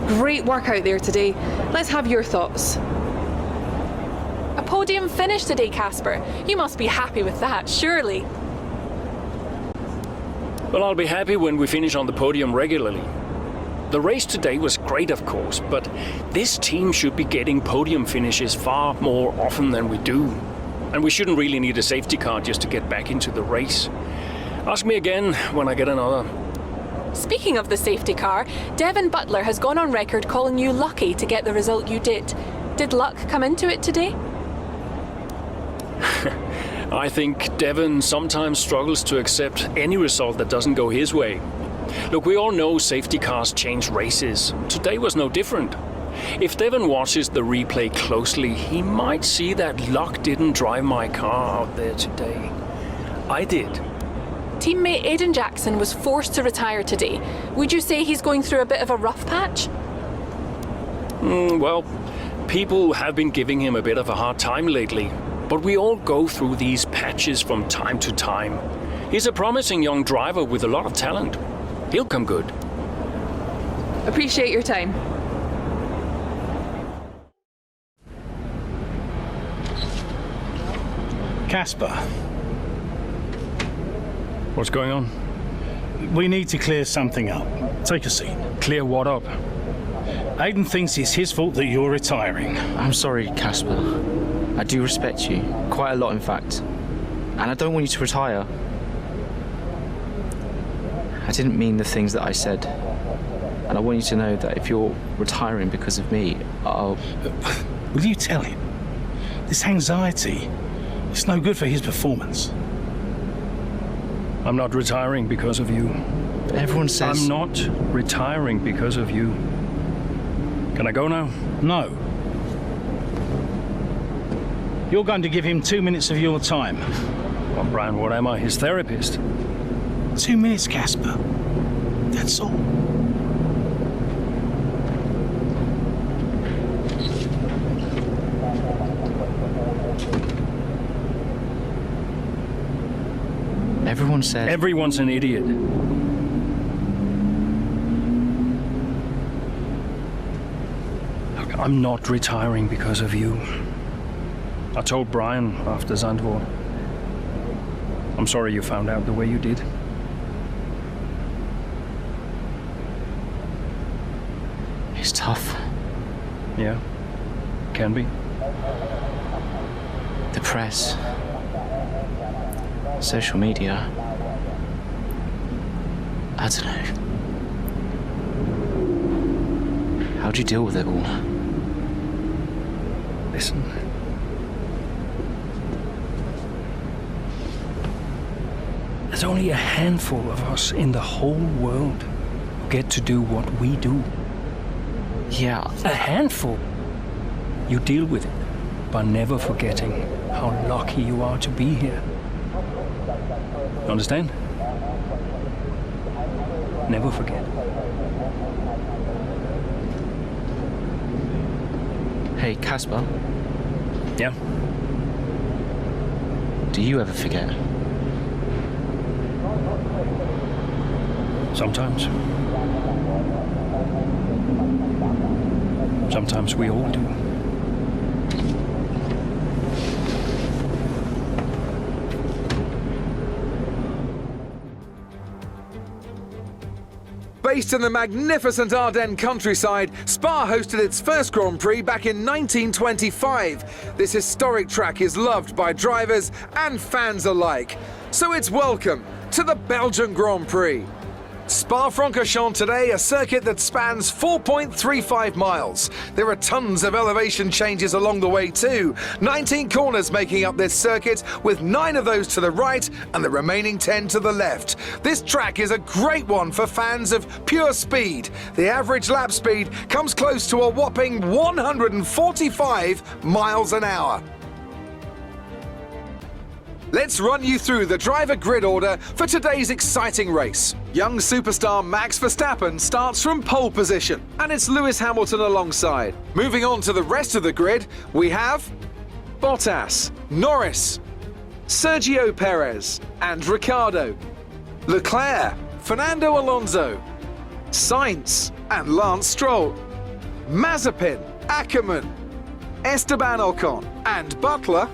Great work out there today. Let's have your thoughts. A podium finish today, Casper. You must be happy with that, surely. Well, I'll be happy when we finish on the podium regularly. The race today was great, of course, but this team should be getting podium finishes far more often than we do. And we shouldn't really need a safety car just to get back into the race. Ask me again when I get another. Speaking of the safety car, Devin Butler has gone on record calling you lucky to get the result you did. Did luck come into it today? I think Devin sometimes struggles to accept any result that doesn't go his way. Look, we all know safety cars change races. Today was no different. If Devin watches the replay closely, he might see that luck didn't drive my car out there today. I did. Teammate Aidan Jackson was forced to retire today. Would you say he's going through a bit of a rough patch? Well, people have been giving him a bit of a hard time lately. But we all go through these patches from time to time. He's a promising young driver with a lot of talent. He'll come good. Appreciate your time. Casper, What's going on? we need to clear something up. Take a seat. Clear what up? Aidan thinks it's his fault that you're retiring. I'm sorry, Casper. I do respect you, quite a lot in fact. And I don't want you to retire. I didn't mean the things that I said. And I want you to know that if you're retiring because of me, I'll... Will you tell him? This anxiety, it's no good for his performance. I'm not retiring because of you. But everyone says... I'm not retiring because of you. Can I go now? No. You're going to give him 2 minutes of your time. Well, Brian, what am I? His therapist? 2 minutes, Casper. That's all. Everyone says... Everyone's an idiot. Look, I'm not retiring because of you. I told Brian after Zandvoort. I'm sorry you found out the way you did. It's tough. Yeah, can be. The press. Social media. I don't know. How'd you deal with it all? Listen. There's only a handful of us in the whole world who get to do what we do. Yeah. A handful. You deal with it by never forgetting how lucky you are to be here. You understand? Never forget. Hey, Casper. Yeah? Do you ever forget? Sometimes. Sometimes we all do. Based in the magnificent Ardennes countryside, Spa hosted its first Grand Prix back in 1925. This historic track is loved by drivers and fans alike. So it's welcome to the Belgian Grand Prix. Spa-Francorchamps today, a circuit that spans 4.35 miles. There are tons of elevation changes along the way too. 19 corners making up this circuit, with 9 of those to the right and the remaining 10 to the left. This track is a great one for fans of pure speed. The average lap speed comes close to a whopping 145 miles an hour. Let's run you through the driver grid order for today's exciting race. Young superstar Max Verstappen starts from pole position, and it's Lewis Hamilton alongside. Moving on to the rest of the grid, we have Bottas, Norris, Sergio Perez and Ricciardo, Leclerc, Fernando Alonso, Sainz and Lance Stroll, Mazepin, Ackerman, Esteban Ocon, and Butler,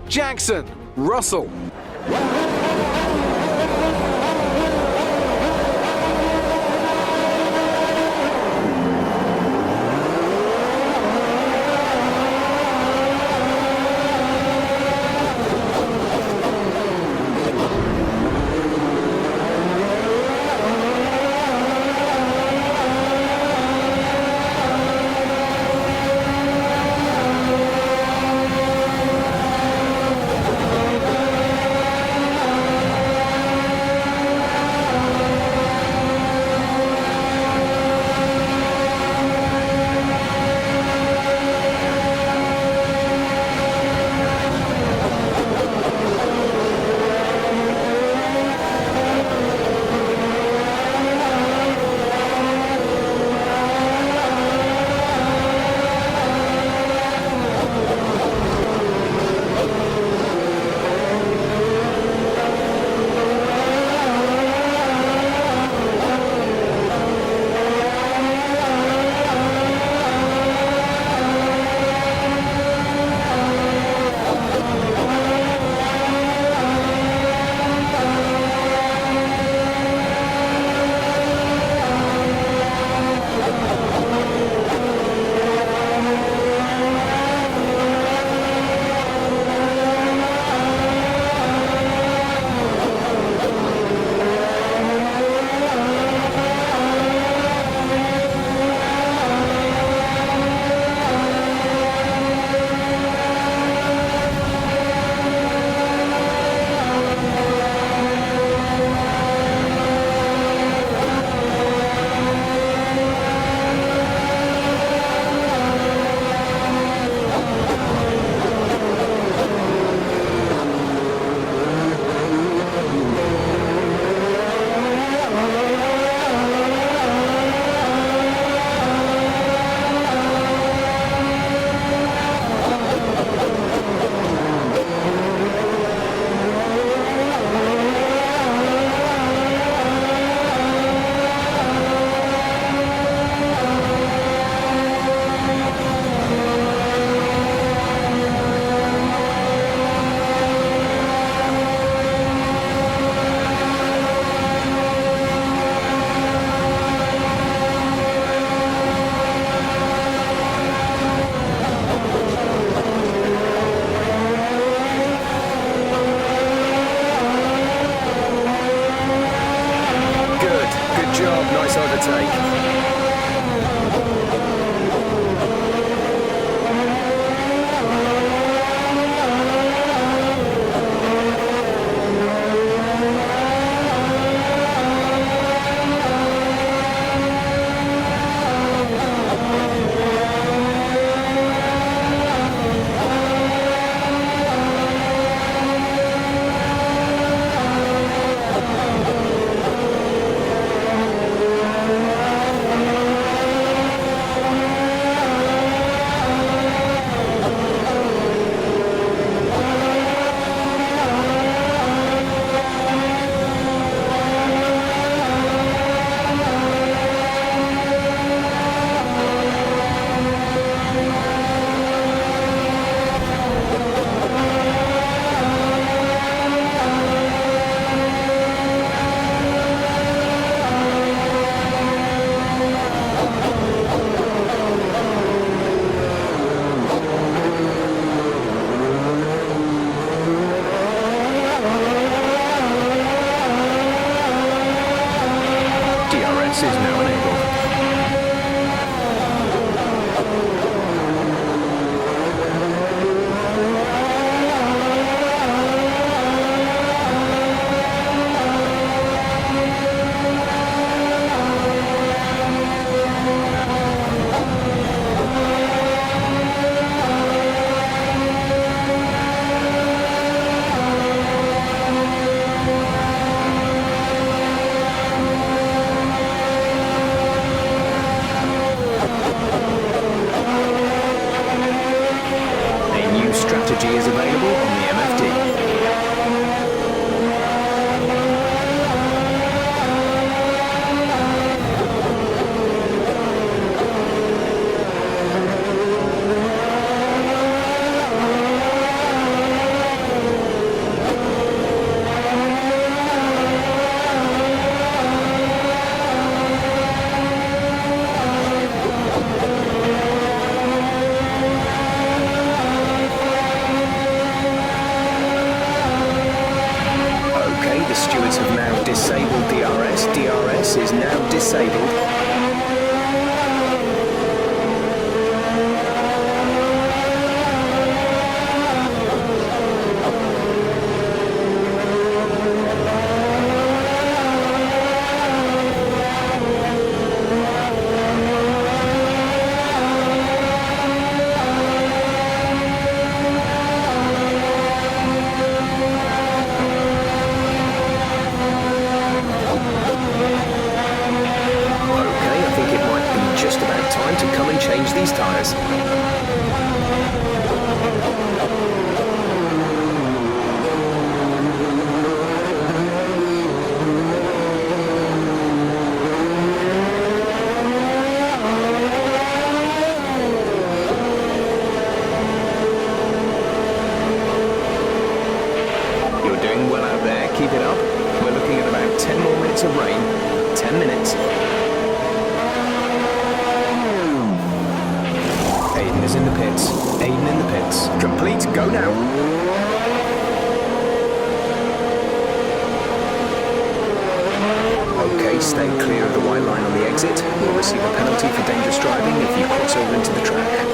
Jackson, Russell. and come and change these tyres. You're doing well out there, keep it up. We're looking at about 10 more minutes of rain. 10 minutes. Aiden is in the pits. Aiden in the pits. Complete, go now. Okay, stay clear of the white line on the exit. You'll receive a penalty for dangerous driving if you cross over into the track.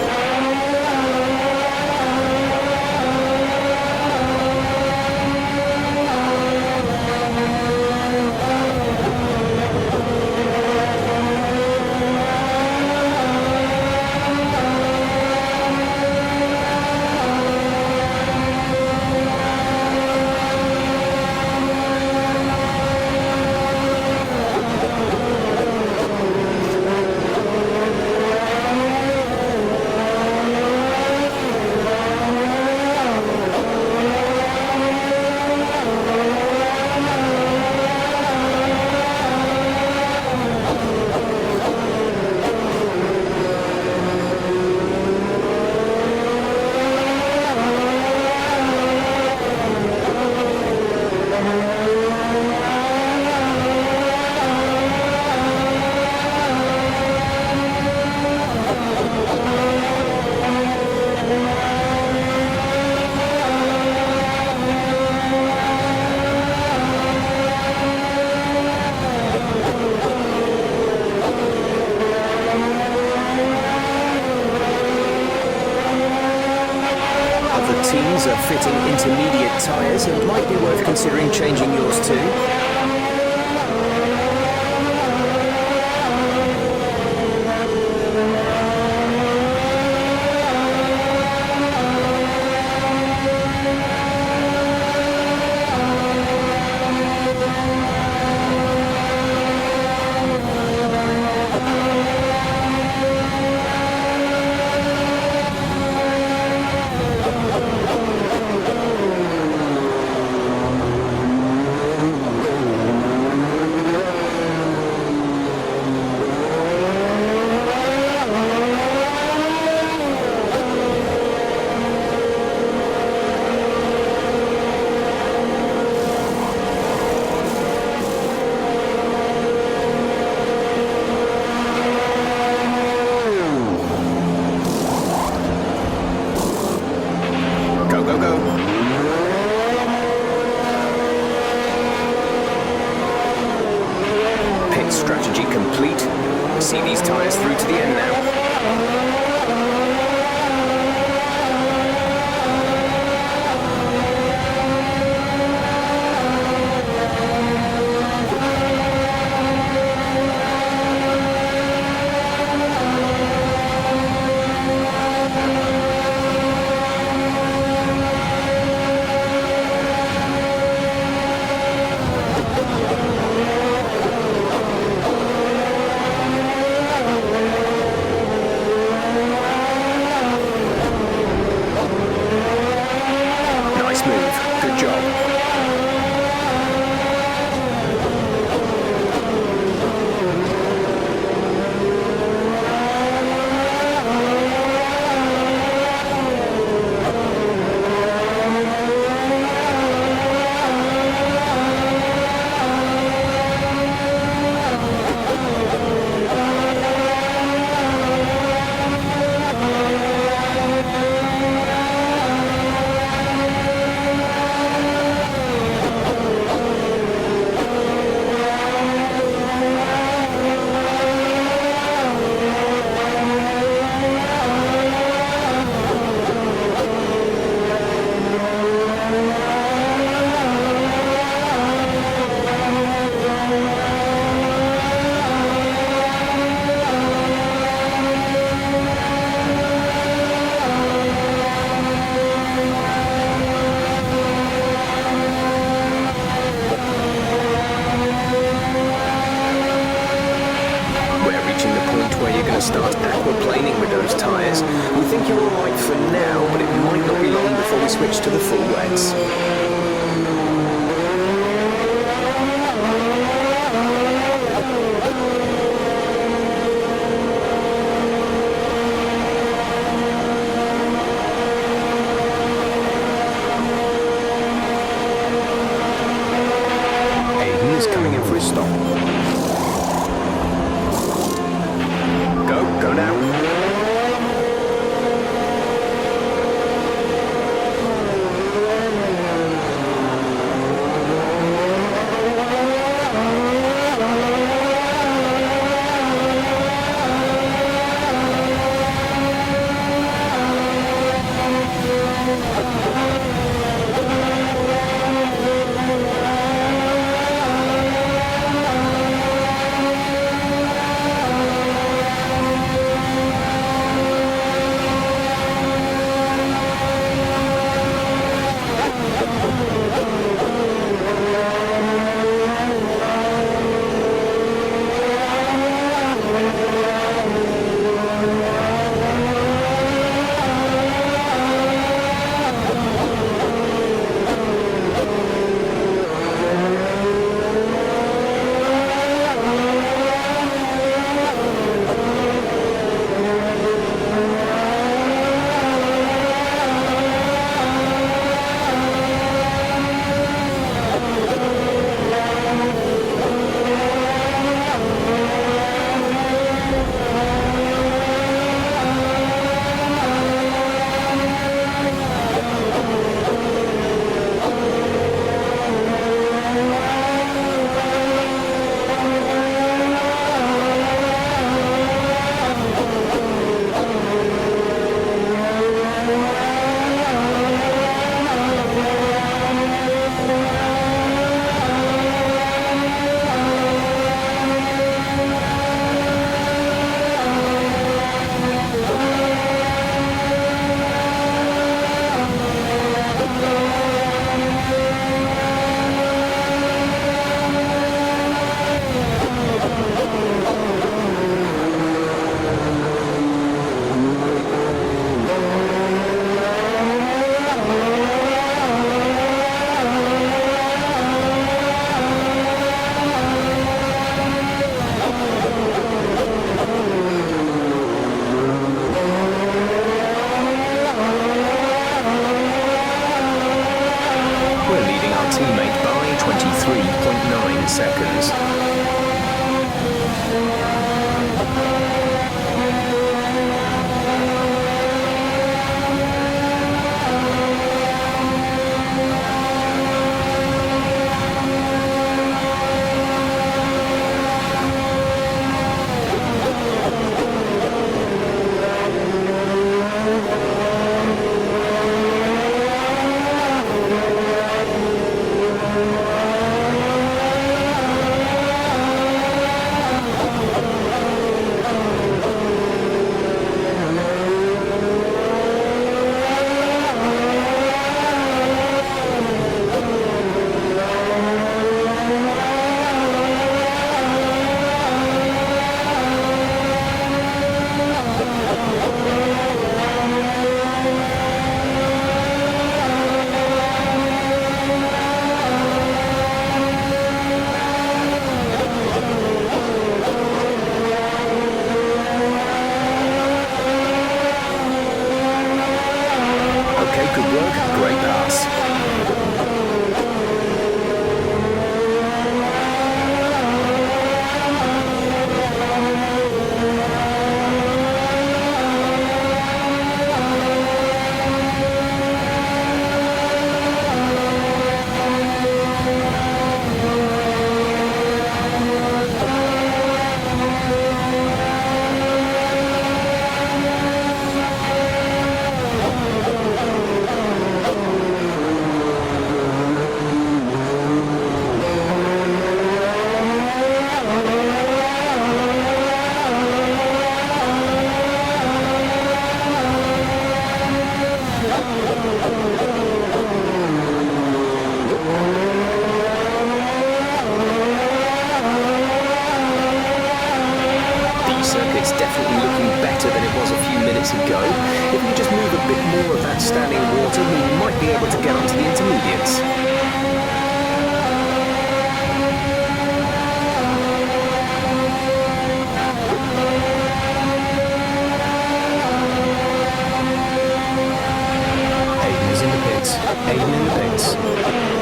Teams are fitting intermediate tyres. It might be worth considering changing yours too. Strategy complete. See these tyres through to the end now. to start aquaplaning with those tyres. We think you're alright for now, but it might not be long before we switch to the full wets. Aiden is coming in for his stop. Go now. Teammate by 23.9 seconds. easy go. If we just move a bit more of that standing water, we might be able to get onto the intermediates. Hayden is in the pits. Hayden in the pits.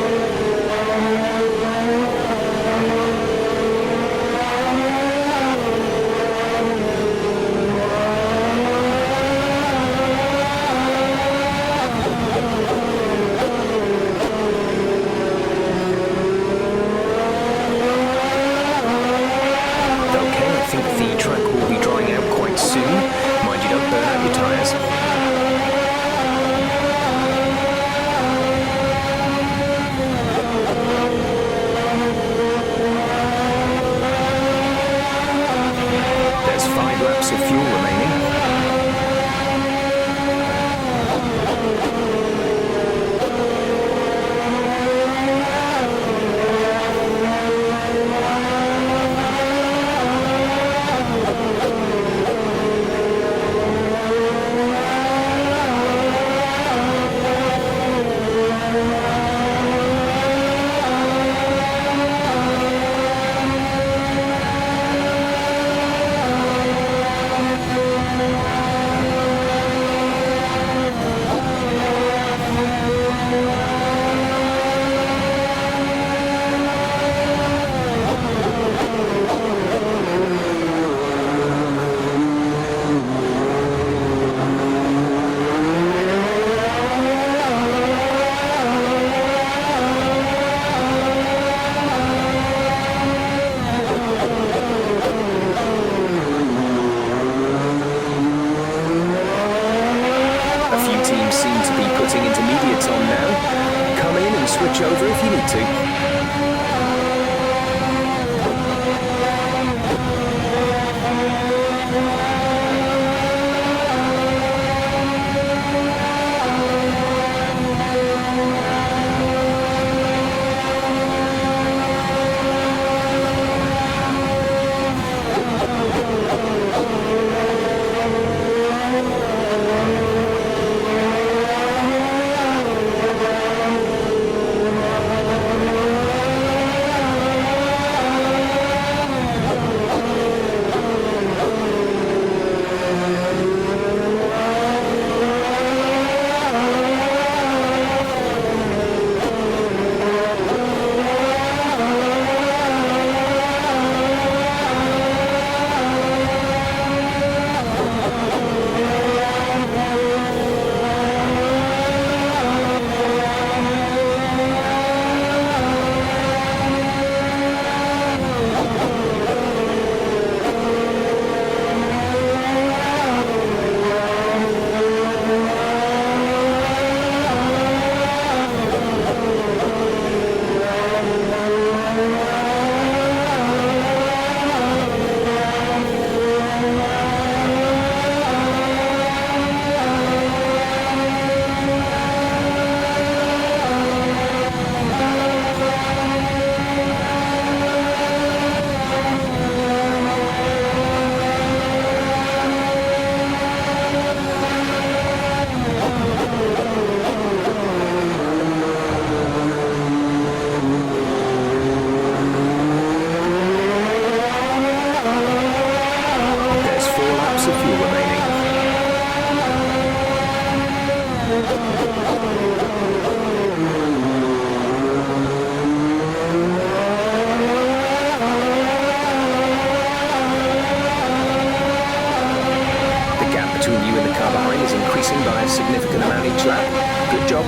Switch over if you need to. significant amount each lap. Good job.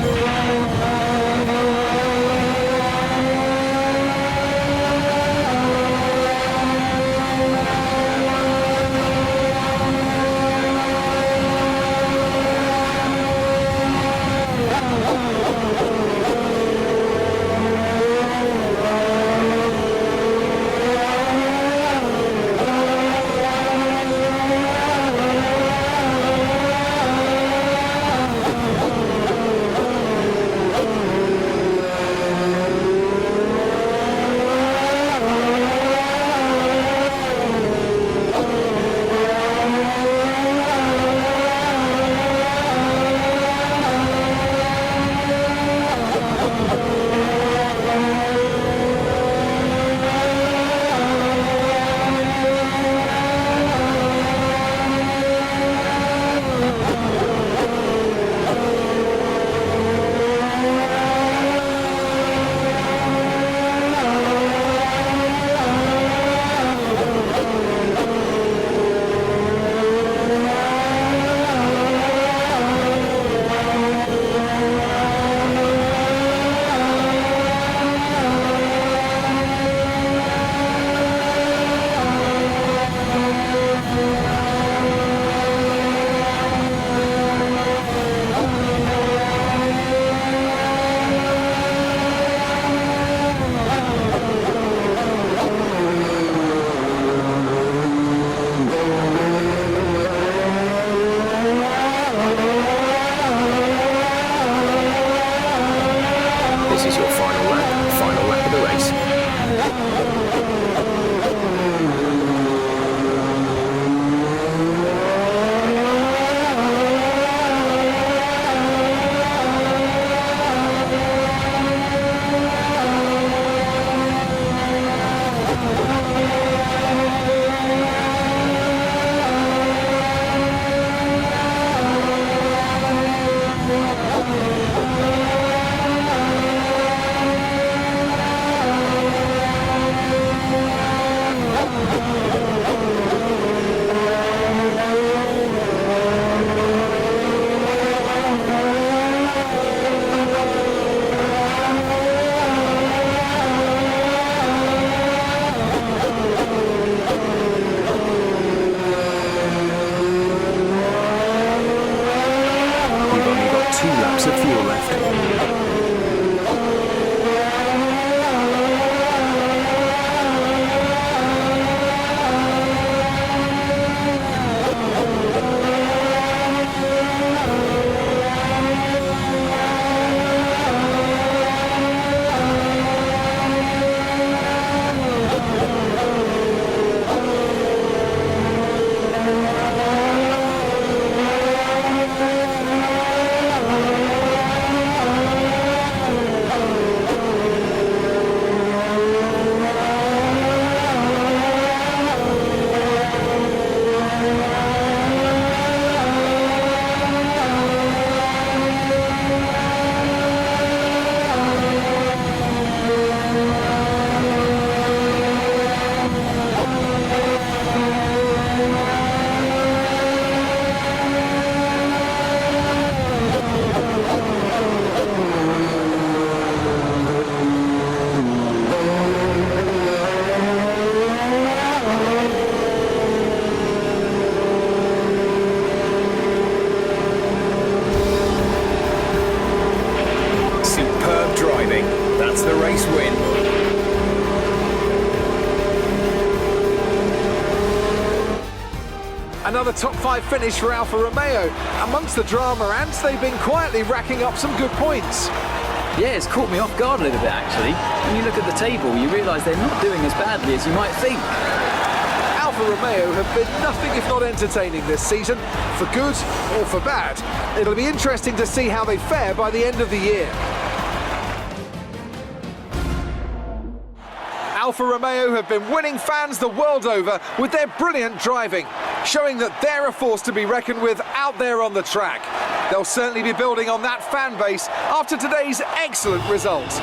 race win. Another top 5 finish for Alfa Romeo. Amongst the drama, and they've been quietly racking up some good points. Yeah, it's caught me off guard a little bit, actually. When you look at the table, you realise they're not doing as badly as you might think. Alfa Romeo have been nothing if not entertaining this season, for good or for bad. It'll be interesting to see how they fare by the end of the year. Alfa Romeo have been winning fans the world over with their brilliant driving, showing that they're a force to be reckoned with out there on the track. They'll certainly be building on that fan base after today's excellent result.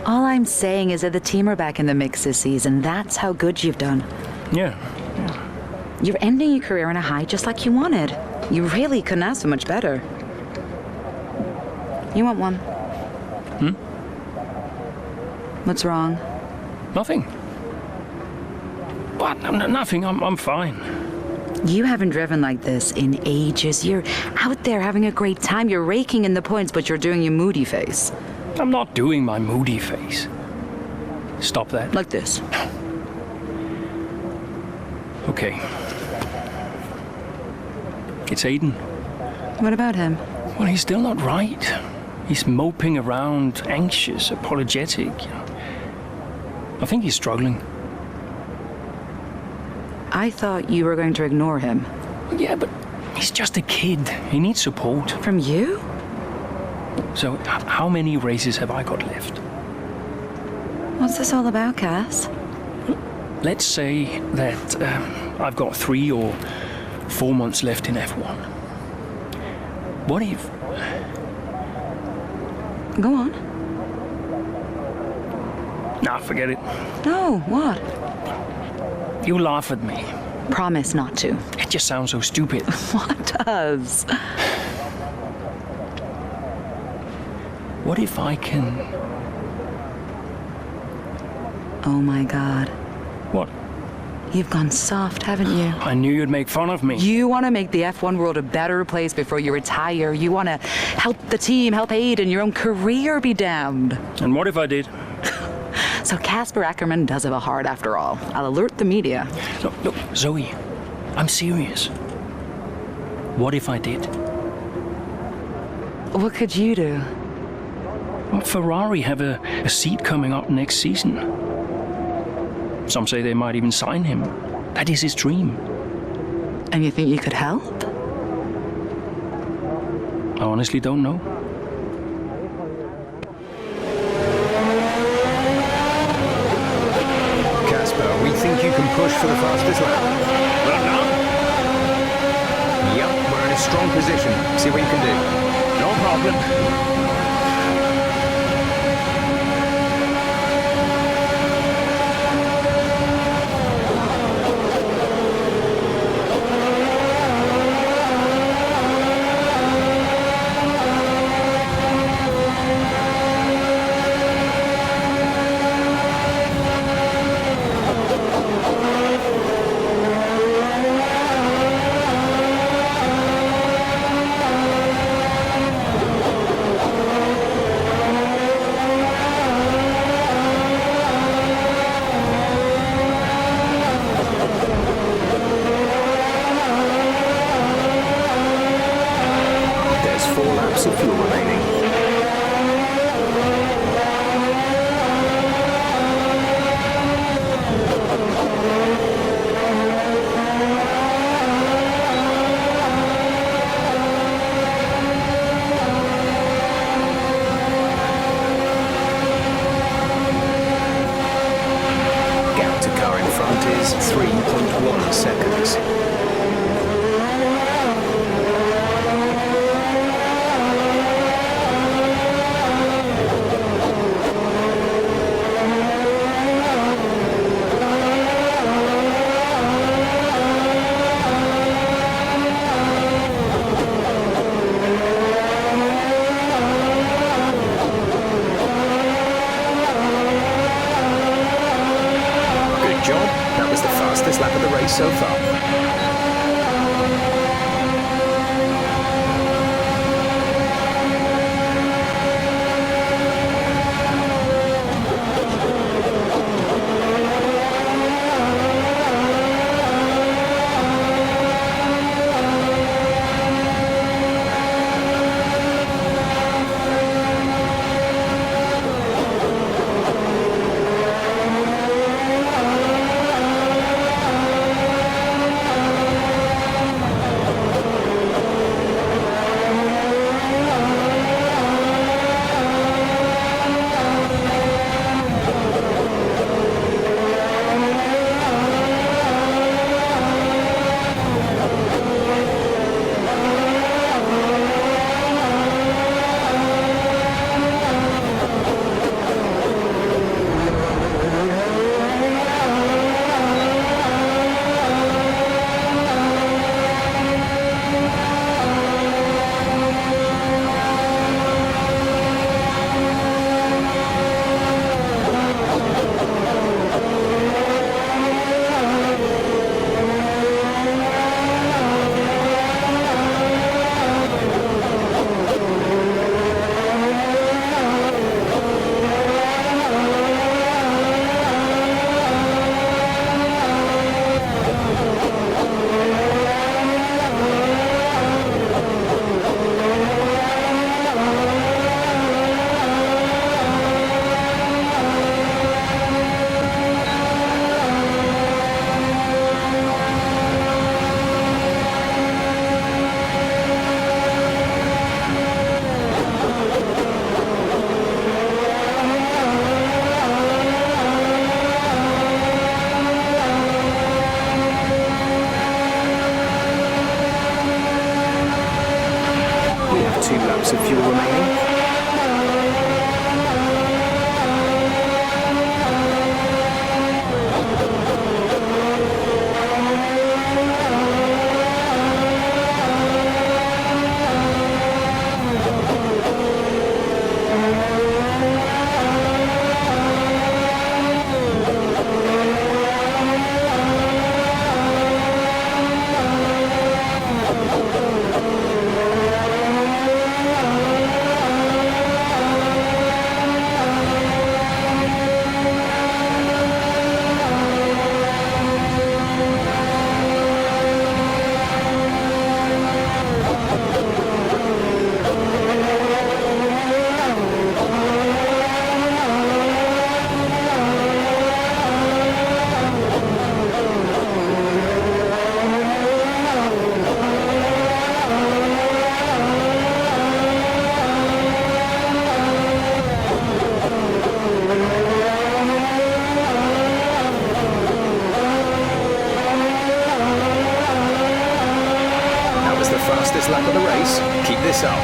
All I'm saying is that the team are back in the mix this season. That's how good you've done. Yeah. You're ending your career on a high just like you wanted. You really couldn't ask for much better. You want one? What's wrong? Nothing. What? Nothing. I'm fine. You haven't driven like this in ages. You're out there having a great time. You're raking in the points, but you're doing your moody face. I'm not doing my moody face. Stop that. Like this. Okay. It's Aiden. What about him? Well, he's still not right. He's moping around, anxious, apologetic. I think he's struggling. I thought you were going to ignore him. Yeah, but he's just a kid. He needs support. From you? So, how many races have I got left? What's this all about, Cass? Let's say that I've got 3 or 4 months left in F1. What if... Go on. Nah, forget it. No, what? You laugh at me. Promise not to. It just sounds so stupid. What does? What if I can... Oh my God. What? You've gone soft, haven't you? I knew you'd make fun of me. You want to make the F1 world a better place before you retire. You want to help the team, help Aiden, your own career be damned. And what if I did? So Casper Ackerman does have a heart after all. I'll alert the media. Look, Zoe, I'm serious. What if I did? What could you do? Well, Ferrari have a seat coming up next season. Some say they might even sign him. That is his dream. And you think you could help? I honestly don't know. Casper, we think you can push for the fastest lap. Well done. Yep, we're in a strong position. See what you can do. No problem. Of fuel remaining. Gap to car in front is 3.1 seconds. was the fastest lap of the race so far. We have 2 laps of fuel remaining. Fastest lap of the race. Keep this up.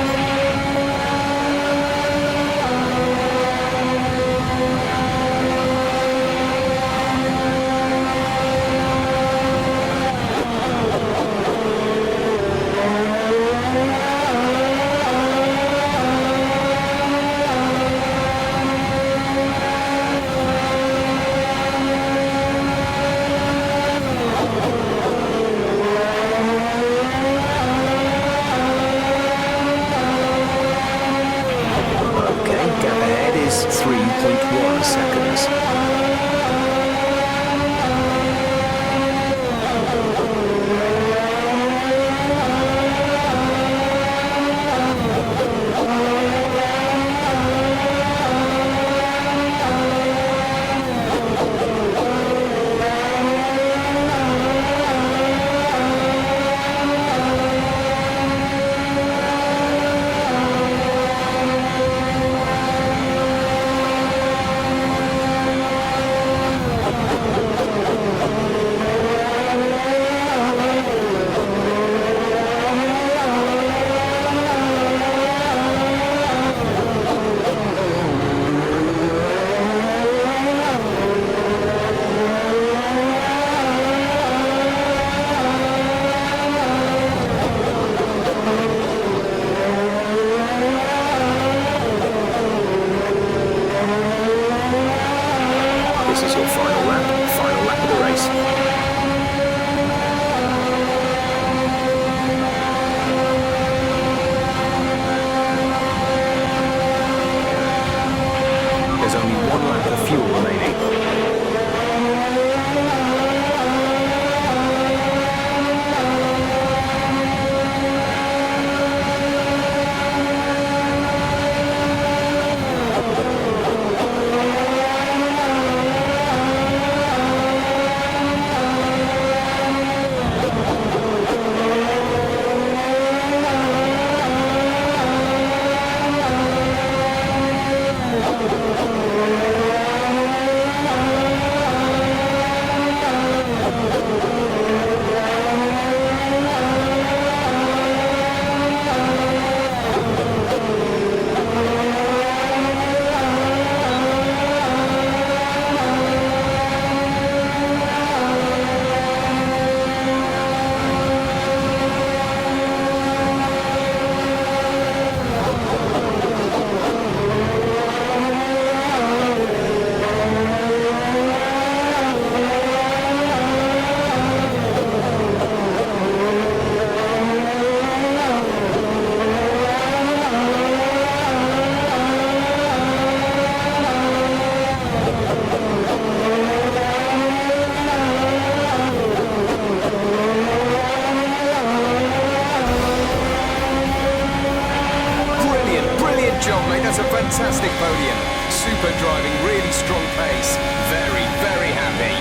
Super driving, really strong pace. Very, very happy.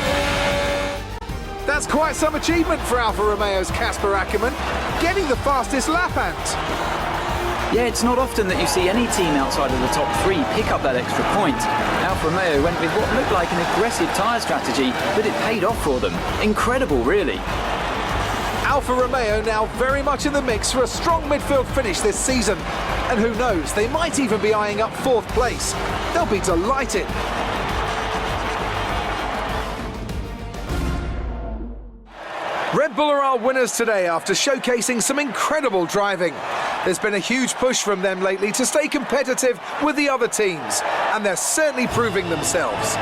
That's quite some achievement for Alfa Romeo's Casper Ackermann, getting the fastest lap hand. Yeah, it's not often that you see any team outside of the top 3 pick up that extra point. Alfa Romeo went with what looked like an aggressive tyre strategy, but it paid off for them. Incredible, really. Alfa Romeo now very much in the mix for a strong midfield finish this season. And who knows, they might even be eyeing up 4th place. They'll be delighted. Red Bull are our winners today after showcasing some incredible driving. There's been a huge push from them lately to stay competitive with the other teams, and they're certainly proving themselves.